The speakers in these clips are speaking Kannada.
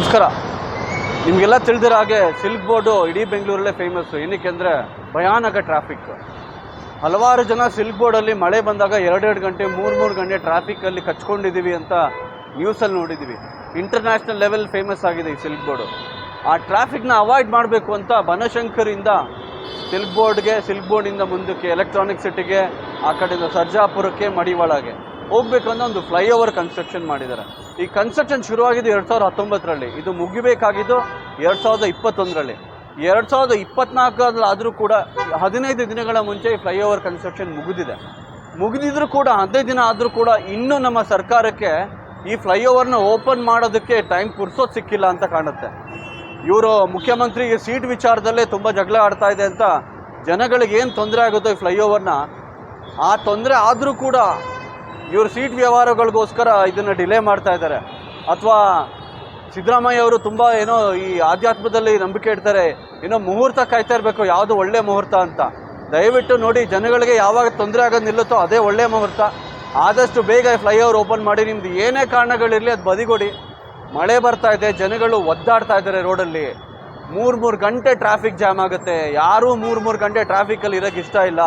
ನಮಸ್ಕಾರ. ನಿಮಗೆಲ್ಲ ತಿಳಿದಿರೋ ಹಾಗೆ ಸಿಲ್ಕ್ ಬೋರ್ಡು ಇಡೀ ಬೆಂಗಳೂರಲ್ಲೇ ಫೇಮಸ್ಸು. ಏನಕ್ಕೆ ಅಂದರೆ ಭಯಾನಕ ಟ್ರಾಫಿಕ್. ಹಲವಾರು ಜನ ಸಿಲ್ಕ್ ಬೋರ್ಡಲ್ಲಿ ಮಳೆ ಬಂದಾಗ 2-2 ಗಂಟೆ 3-3 ಗಂಟೆ ಟ್ರಾಫಿಕಲ್ಲಿ ಕಚ್ಕೊಂಡಿದ್ದೀವಿ ಅಂತ ನ್ಯೂಸಲ್ಲಿ ನೋಡಿದ್ದೀವಿ. ಇಂಟರ್ನ್ಯಾಷನಲ್ ಲೆವೆಲ್ ಫೇಮಸ್ ಆಗಿದೆ ಈ ಸಿಲ್ಕ್ ಬೋರ್ಡು. ಆ ಟ್ರಾಫಿಕ್ನ ಅವಾಯ್ಡ್ ಮಾಡಬೇಕು ಅಂತ ಬನಶಂಕರಿಂದ ಸಿಲ್ಕ್ ಬೋರ್ಡಿಂದ ಮುಂದಕ್ಕೆ ಎಲೆಕ್ಟ್ರಾನಿಕ್ ಸಿಟಿಗೆ, ಆ ಕಡೆಯಿಂದ ಸರ್ಜಾಪುರಕ್ಕೆ, ಮಡಿವಾಳಗೆ ಹೋಗ್ಬೇಕು ಅನ್ನೋ ಒಂದು ಫ್ಲೈಓವರ್ ಕನ್ಸ್ಟ್ರಕ್ಷನ್ ಮಾಡಿದ್ದಾರೆ. ಈ ಕನ್ಸ್ಟ್ರಕ್ಷನ್ ಶುರುವಾಗಿದ್ದು 2019ರಲ್ಲಿ, ಇದು ಮುಗಿಬೇಕಾಗಿದ್ದು 2021ರಲ್ಲಿ. 2024 ಆದರೂ ಕೂಡ 15 ದಿನಗಳ ಮುಂಚೆ ಈ ಫ್ಲೈಓವರ್ ಕನ್ಸ್ಟ್ರಕ್ಷನ್ ಮುಗಿದಿದ್ರೂ ಕೂಡ 15 ದಿನ ಆದರೂ ಕೂಡ ಇನ್ನೂ ನಮ್ಮ ಸರ್ಕಾರಕ್ಕೆ ಈ ಫ್ಲೈಓವರ್ನ ಓಪನ್ ಮಾಡೋದಕ್ಕೆ ಟೈಮ್ ಪುರ್ಸೋದು ಸಿಕ್ಕಿಲ್ಲ ಅಂತ ಕಾಣುತ್ತೆ. ಇವರು ಮುಖ್ಯಮಂತ್ರಿಗೆ ಸೀಟ್ ವಿಚಾರದಲ್ಲೇ ತುಂಬ ಜಗಳ ಆಡ್ತಾ ಇದೆ ಅಂತ ಜನಗಳಿಗೆ ಏನು ತೊಂದರೆ ಆಗುತ್ತೋ ಈ ಫ್ಲೈಓವರ್ನ, ಆ ತೊಂದರೆ ಆದರೂ ಕೂಡ ಇವರು ಸೀಟ್ ವ್ಯವಹಾರಗಳಿಗೋಸ್ಕರ ಇದನ್ನು ಡಿಲೇ ಮಾಡ್ತಾ ಇದ್ದಾರೆ. ಅಥವಾ ಸಿದ್ದರಾಮಯ್ಯ ಅವರು ತುಂಬ ಏನೋ ಈ ಆಧ್ಯಾತ್ಮದಲ್ಲಿ ನಂಬಿಕೆ ಇಡ್ತಾರೆ, ಏನೋ ಮುಹೂರ್ತ ಕಾಯ್ತಾ ಇರಬೇಕು, ಯಾವುದು ಒಳ್ಳೆ ಮುಹೂರ್ತ ಅಂತ. ದಯವಿಟ್ಟು ನೋಡಿ, ಜನಗಳಿಗೆ ಯಾವಾಗ ತೊಂದರೆ ಆಗೋದು ನಿಲ್ಲುತ್ತೋ ಅದೇ ಒಳ್ಳೆ ಮುಹೂರ್ತ. ಆದಷ್ಟು ಬೇಗ ಈ ಫ್ಲೈಓವರ್ ಓಪನ್ ಮಾಡಿ. ನಿಮ್ದು ಏನೇ ಕಾರಣಗಳಿರಲಿ ಅದು ಬದಿಗೊಡಿ. ಮಳೆ ಬರ್ತಾ ಇದೆ, ಜನಗಳು ಒದ್ದಾಡ್ತಾ ಇದ್ದಾರೆ ರೋಡಲ್ಲಿ. 3 ಗಂಟೆ ಟ್ರಾಫಿಕ್ ಜಾಮ್ ಆಗುತ್ತೆ. ಯಾರೂ 3 ಗಂಟೆ ಟ್ರಾಫಿಕಲ್ಲಿ ಇರೋಕ್ಕೆ ಇಷ್ಟ ಇಲ್ಲ.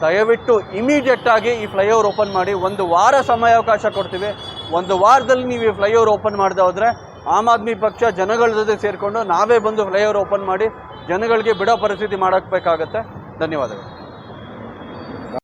ದಯವಿಟ್ಟು ಇಮಿಡಿಯೇಟಾಗಿ ಈ ಫ್ಲೈಓವರ್ ಓಪನ್ ಮಾಡಿ. 1 ವಾರ ಸಮಯಾವಕಾಶ ಕೊಡ್ತೀವಿ. 1 ವಾರದಲ್ಲಿ ನೀವು ಈ ಫ್ಲೈಓವರ್ ಓಪನ್ ಮಾಡದೆ ಹೋದರೆ ಆಮ್ ಆದ್ಮಿ ಪಕ್ಷ ಜನಗಳ ಜೊತೆ ಸೇರಿಕೊಂಡು ನಾವೇ ಬಂದು ಫ್ಲೈಓವರ್ ಓಪನ್ ಮಾಡಿ ಜನಗಳಿಗೆ ಬಿಡೋ ಪರಿಸ್ಥಿತಿ ಮಾಡಬೇಕಾಗತ್ತೆ. ಧನ್ಯವಾದಗಳು.